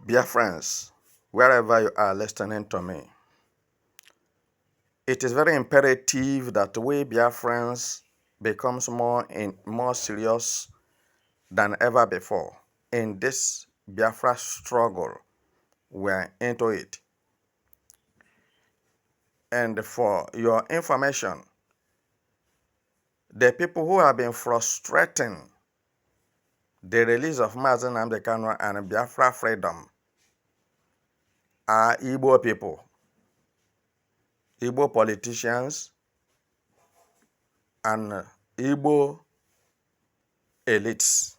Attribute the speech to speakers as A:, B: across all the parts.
A: Biafrans, wherever you are listening to me, it is very imperative that we Biafrans becomes more serious than ever before in this Biafra struggle. We're into it. And for your information, the people who have been frustrating the release of Mazi Nnamdi Kanu and Biafra freedom are Igbo people, Igbo politicians, and Igbo elites,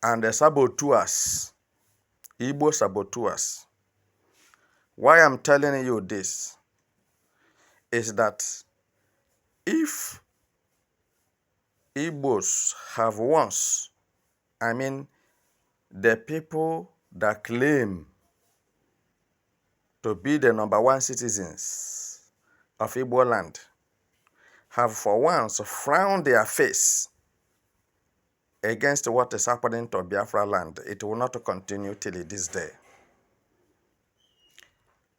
A: and the saboteurs, Igbo saboteurs. Why I'm telling you this is that if Igbos have once, the people that claim to be the number one citizens of Igbo land, have for once frowned their face against what is happening to Biafra land, it will not continue till this day.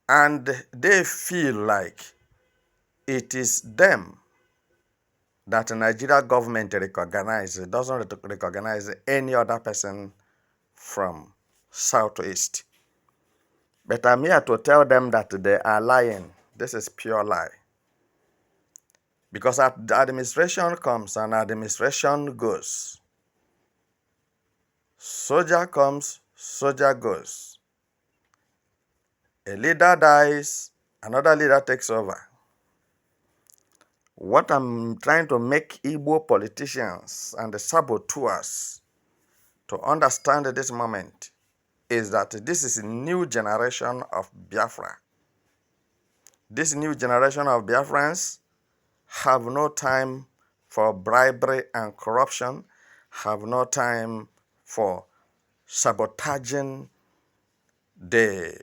A: And they feel like it is them that the Nigeria government recognizes, doesn't recognize any other person from Southeast. But I'm here to tell them that they are lying. This is pure lie. Because the administration comes and administration goes. Soldier comes, soldier goes. A leader dies, another leader takes over. What I'm trying to make Igbo politicians and the saboteurs to understand at this moment is that this is a new generation of Biafra. This new generation of Biafrans have no time for bribery and corruption, have no time for sabotaging the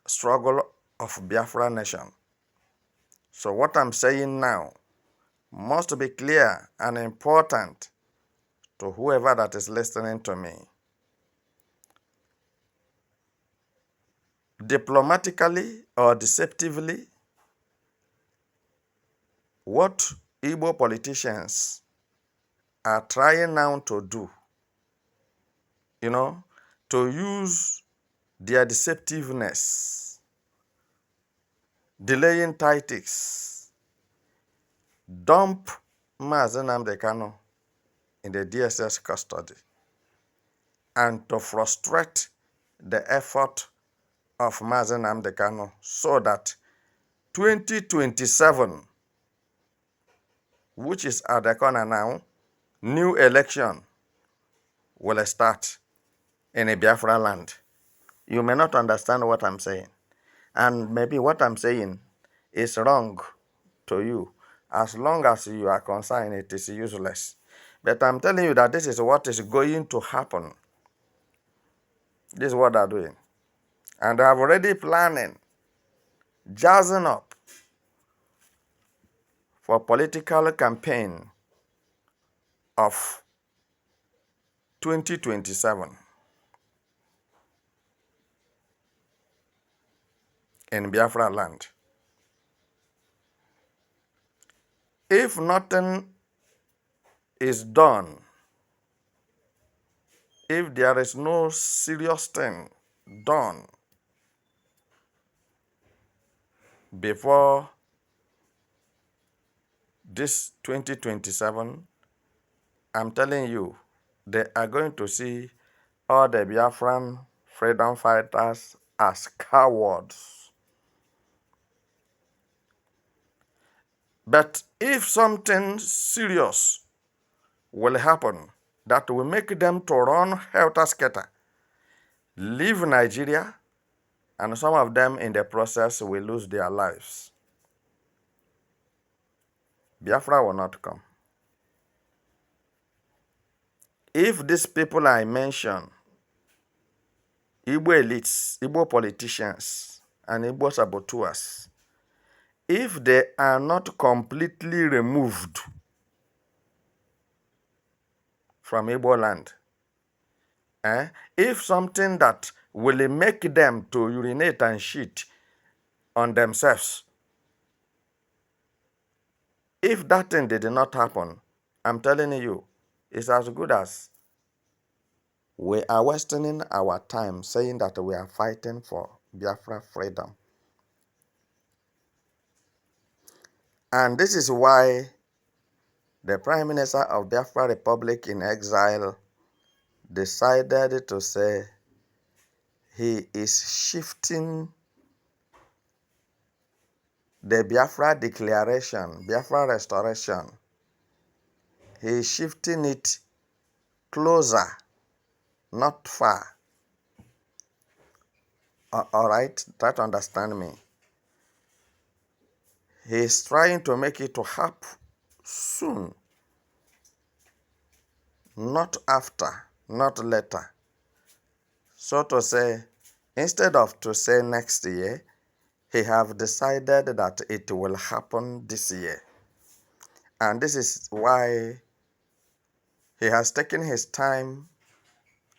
A: struggle of Biafra nation. So what I'm saying now must be clear and important to whoever that is listening to me. Diplomatically or deceptively, what Igbo politicians are trying now to do, to use their deceptiveness, delaying tactics, dump Mazi Nnamdi Kanu in the DSS custody, and to frustrate the effort of Mazi Nnamdi Kanu so that 2027, which is at the corner now, new election will start in a Biafra land. You may not understand what I'm saying. And maybe what I'm saying is wrong to you. As long as you are concerned, it is useless. But I'm telling you that this is what is going to happen. This is what they're doing. And they have already planning, jazzing up for political campaign of 2027 in Biafra land. If nothing is done, if there is no serious thing done before this 2027, I'm telling you, they are going to see all the Biafran freedom fighters as cowards. But if something serious will happen that will make them to run helter-skelter, leave Nigeria, and some of them in the process will lose their lives, Biafra will not come. If these people I mentioned, Igbo elites, Igbo politicians, and Igbo saboteurs, if they are not completely removed from Igbo land, Eh? If something that will make them to urinate and shit on themselves, if that thing did not happen, I'm telling you, it's as good as we are wasting our time saying that we are fighting for Biafra freedom. And this is why the Prime Minister of Biafra Republic in exile decided to say he is shifting the Biafra declaration, Biafra restoration. He is shifting it closer, not far. All right, try to understand me. He is trying to make it to happen soon, not after, not later. So to say, instead of to say next year, he have decided that it will happen this year. And this is why he has taken his time,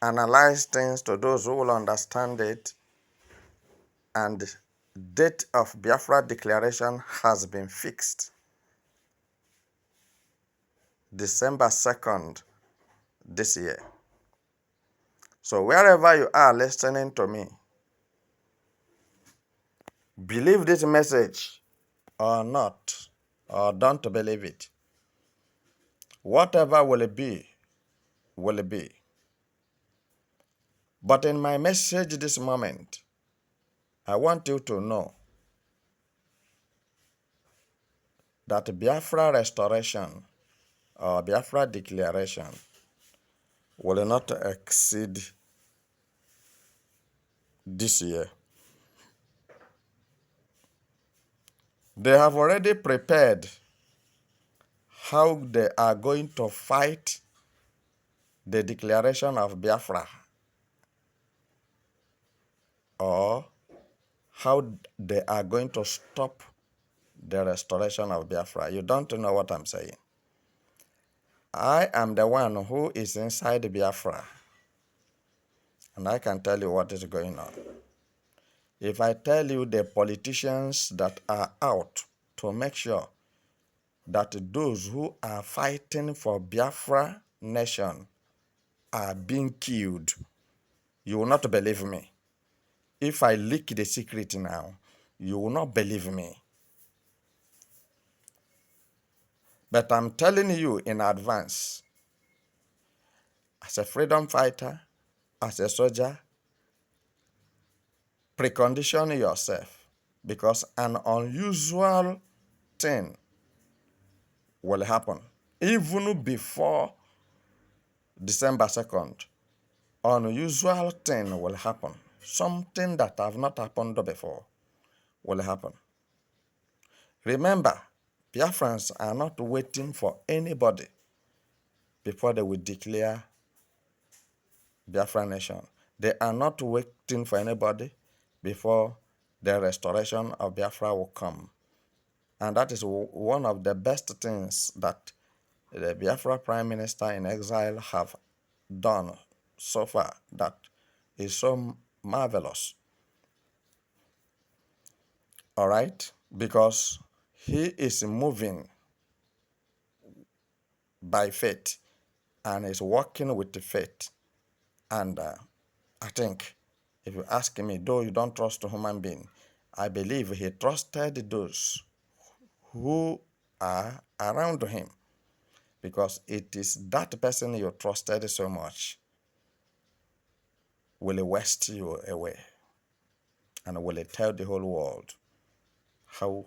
A: analyzed things to those who will understand it, and date of Biafra declaration has been fixed. December 2nd this year. So wherever you are listening to me, believe this message or not, or don't believe it. Whatever will it be, will it be. But in my message this moment, I want you to know that Biafra restoration or Biafra declaration will not exceed this year. They have already prepared how they are going to fight the declaration of Biafra, or how they are going to stop the restoration of Biafra. You don't know what I'm saying. I am the one who is inside Biafra, and I can tell you what is going on. If I tell you the politicians that are out to make sure that those who are fighting for Biafra nation are being killed, you will not believe me. If I leak the secret now, you will not believe me. But I'm telling you in advance, as a freedom fighter, as a soldier, precondition yourself, because an unusual thing will happen. Even before December 2nd, unusual thing will happen. Something that have not happened before will happen. Remember, Biafrans are not waiting for anybody before they will declare Biafra nation. They are not waiting for anybody before the restoration of Biafra will come. And that is one of the best things that the Biafra Prime Minister in exile have done so far that is so marvelous. All right? Because he is moving by faith and is working with the faith. And I think, if you ask me, though you don't trust a human being, I believe he trusted those who are around him, because it is that person you trusted so much will waste you away and will tell the whole world how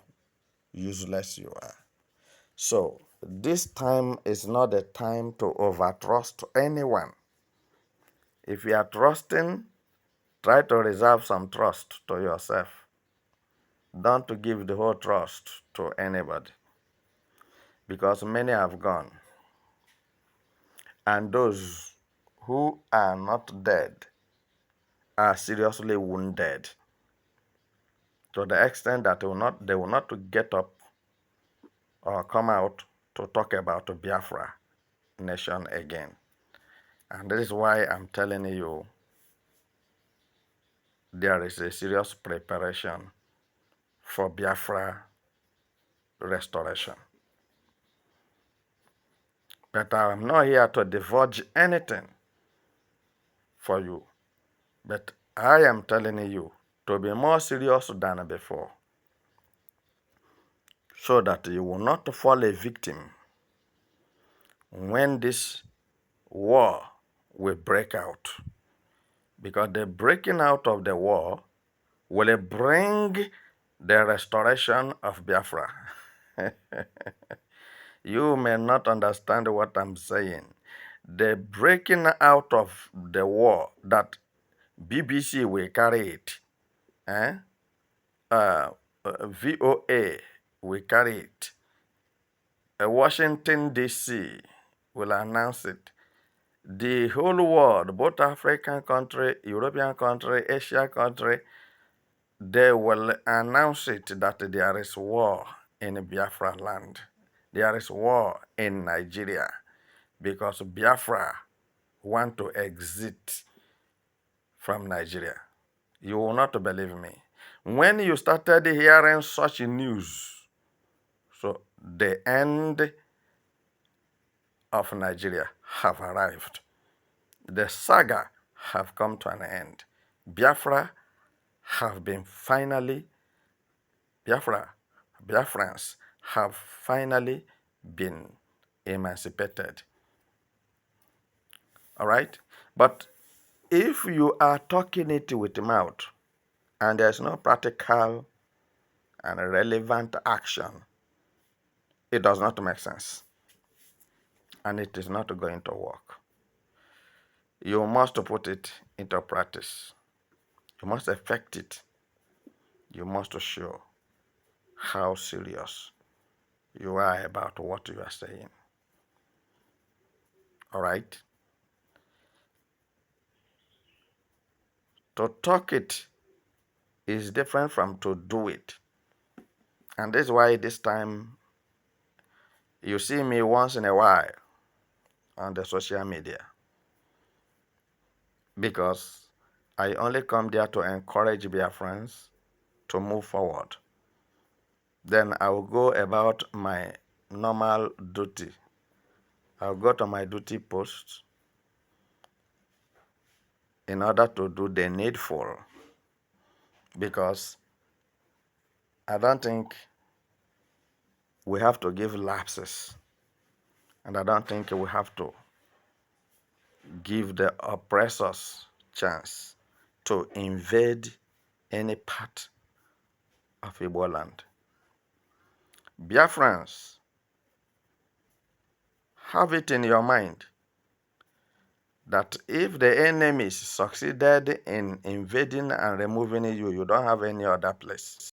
A: useless you are. So this time is not the time to overtrust anyone. If you are trusting, try to reserve some trust to yourself. Don't give the whole trust to anybody, because many have gone. And those who are not dead are seriously wounded to the extent that they will not get up or come out to talk about Biafra nation again. And that is why I'm telling you there is a serious preparation for Biafra restoration. But I'm not here to divulge anything for you. But I am telling you to be more serious than before, so that you will not fall a victim when this war will break out. Because the breaking out of the war will bring the restoration of Biafra. You may not understand what I'm saying. The breaking out of the war that BBC will carry it, eh? VOA will carry it, Washington DC will announce it. The whole world, both African country, European country, Asia country, they will announce it that there is war in Biafra land. There is war in Nigeria because Biafra want to exit from Nigeria. You will not believe me. When you started hearing such news, so the end of Nigeria have arrived. The saga have come to an end. Biafra have been finally, Biafrans have finally been emancipated. All right? But if you are talking it with the mouth and there's no practical and relevant action, it does not make sense. And it is not going to work. You must put it into practice. You must effect it. You must show how serious you are about what you are saying. All right? To talk it is different from to do it. And that's why this time you see me once in a while on the social media. Because I only come there to encourage Biafrans to move forward. Then I will go about my normal duty. I'll go to my duty post in order to do the needful. Because I don't think we have to give lapses. And I don't think we have to give the oppressors chance to invade any part of Igbo land. Biafrans, have it in your mind that if the enemies succeeded in invading and removing you, you don't have any other place.